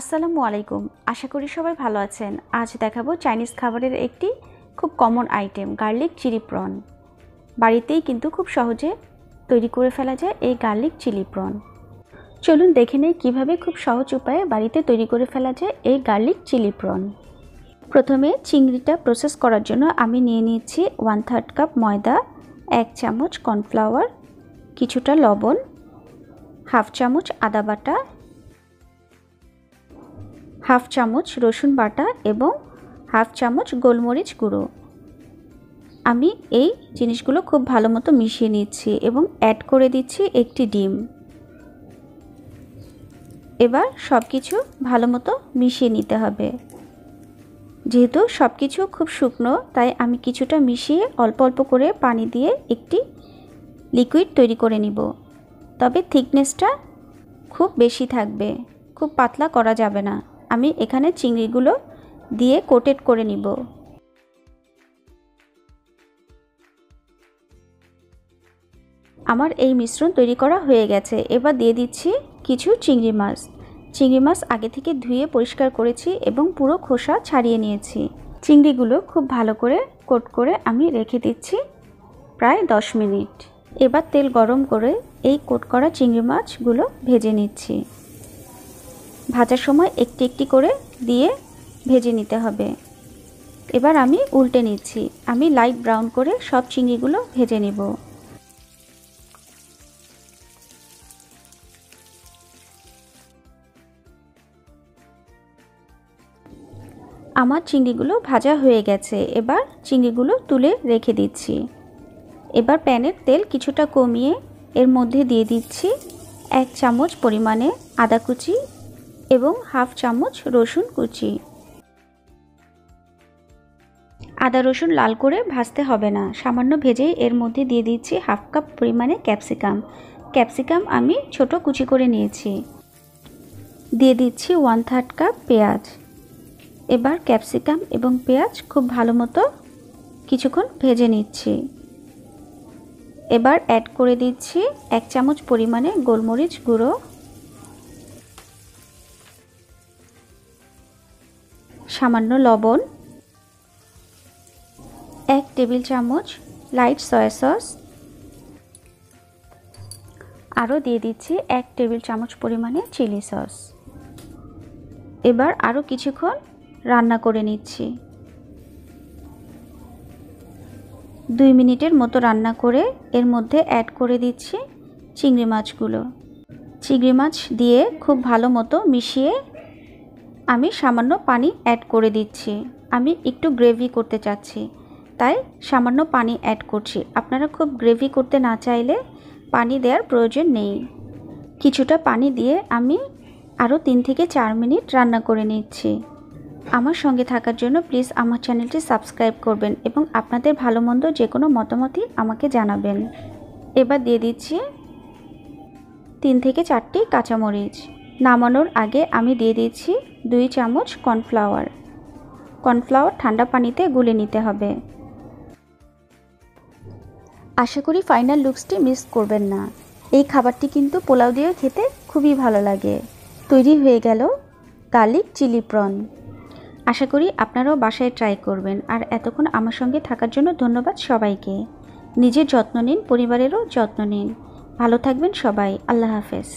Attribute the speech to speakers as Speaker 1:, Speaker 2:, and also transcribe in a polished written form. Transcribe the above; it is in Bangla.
Speaker 1: আসসালামু আলাইকুম। আশা করি সবাই ভালো আছেন। আজ দেখাবো চাইনিজ খাবারের একটি খুব common item, garlic chilli prawn. বাড়িতেই কিন্তু খুব সহজে তৈরি করে ফেলা যায় এই গার্লিক চিলি প্রন। চলুন দেখে নেই কীভাবে খুব সহজ উপায়ে বাড়িতে তৈরি করে ফেলা যায় এই গার্লিক চিলি প্রন। প্রথমে চিংড়িটা প্রসেস করার জন্য আমি নিয়ে নিচ্ছি 1/3 কাপ ময়দা, 1 চামচ কর্নফ্লাওয়ার, কিছুটা লবণ, হাফ চামচ আদা বাটা, হাফ চামচ রসুন বাটা এবং হাফ চামচ গোলমরিচ গুঁড়ো। আমি এই জিনিসগুলো খুব ভালো মতো মিশিয়ে নিচ্ছি এবং অ্যাড করে দিচ্ছি একটি ডিম। এবার সব কিছু ভালো মতো মিশিয়ে নিতে হবে। যেহেতু সব কিছু খুব শুকনো, তাই আমি কিছুটা মিশিয়ে অল্প অল্প করে পানি দিয়ে একটি লিকুইড তৈরি করে নিব। তবে থিকনেসটা খুব বেশি থাকবে, খুব পাতলা করা যাবে না। আমি এখানে চিংড়িগুলো দিয়ে কোটেড করে নিব। আমার এই মিশ্রণ তৈরি করা হয়ে গেছে। এবার দিয়ে দিচ্ছি কিছু চিংড়ি মাছ। চিংড়ি মাছ আগে থেকে ধুয়ে পরিষ্কার করেছি এবং পুরো খোসা ছাড়িয়ে নিয়েছি। চিংড়িগুলো খুব ভালো করে কোট করে আমি রেখে দিচ্ছি প্রায় 10 মিনিট। এবার তেল গরম করে এই কোট করা চিংড়ি মাছগুলো ভেজে নিচ্ছি। ভাজার সময় একটি একটি করে দিয়ে ভেজে নিতে হবে। এবার আমি উল্টে নিচ্ছি। আমি লাইট ব্রাউন করে সব চিংড়িগুলো ভেজে নেব। আমার চিংড়িগুলো ভাজা হয়ে গেছে। এবার চিংড়িগুলো তুলে রেখে দিচ্ছি। এবার প্যানের তেল কিছুটা কমিয়ে এর মধ্যে দিয়ে দিচ্ছি 1 চামচ পরিমাণে আদা কুচি এবং হাফ চামচ রসুন কুচি। আদা রসুন লাল করে ভাজতে হবে না, সামান্য ভেজেই এর মধ্যে দিয়ে দিচ্ছি হাফ কাপ পরিমাণে ক্যাপসিকাম। ক্যাপসিকাম আমি ছোট কুচি করে নিয়েছি। দিয়ে দিচ্ছি 1/3 কাপ পেঁয়াজ। এবার ক্যাপসিকাম এবং পেঁয়াজ খুব ভালো মতো কিছুক্ষণ ভেজে নিচ্ছি। এবার অ্যাড করে দিচ্ছি 1 চামচ পরিমাণে গোলমরিচ গুঁড়ো, সামান্য লবণ, 1 টেবিল চামচ লাইট সয়া সস, আরও দিয়ে দিচ্ছি 1 টেবিল চামচ পরিমাণে চিলি সস। এবার আরও কিছুক্ষণ রান্না করে নিচ্ছি। 2 মিনিটের মতো রান্না করে এর মধ্যে অ্যাড করে দিচ্ছি চিংড়ি মাছগুলো। চিংড়ি মাছ দিয়ে খুব ভালো মতো মিশিয়ে আমি সামান্য পানি অ্যাড করে দিচ্ছি। আমি একটু গ্রেভি করতে চাচ্ছি, তাই সামান্য পানি অ্যাড করছি। আপনারা খুব গ্রেভি করতে না চাইলে পানি দেওয়ার প্রয়োজন নেই। কিছুটা পানি দিয়ে আমি আরও 3 থেকে 4 মিনিট রান্না করে নিচ্ছি। আমার সঙ্গে থাকার জন্য প্লিজ আমার চ্যানেলটি সাবস্ক্রাইব করবেন এবং আপনাদের ভালো মন্দ যে কোনো মতামতই আমাকে জানাবেন। এবার দিয়ে দিচ্ছি 3 থেকে 4টি কাঁচামরিচ। নামানোর আগে আমি দিয়ে দিচ্ছি 2 চামচ কর্নফ্লাওয়ার। কর্নফ্লাওয়ার ঠান্ডা পানিতে গুলে নিতে হবে। আশা করি ফাইনাল লুকসটি মিস করবেন না। এই খাবারটি কিন্তু পোলাও দিয়ে খেতে খুবই ভালো লাগে। তৈরি হয়ে গেল গার্লিক চিলি প্রন। আশা করি আপনারাও বাসায় ট্রাই করবেন। আর এতক্ষণ আমার সঙ্গে থাকার জন্য ধন্যবাদ সবাইকে। নিজের যত্ন নিন, পরিবারেরও যত্ন নিন। ভালো থাকবেন সবাই। আল্লাহ হাফেজ।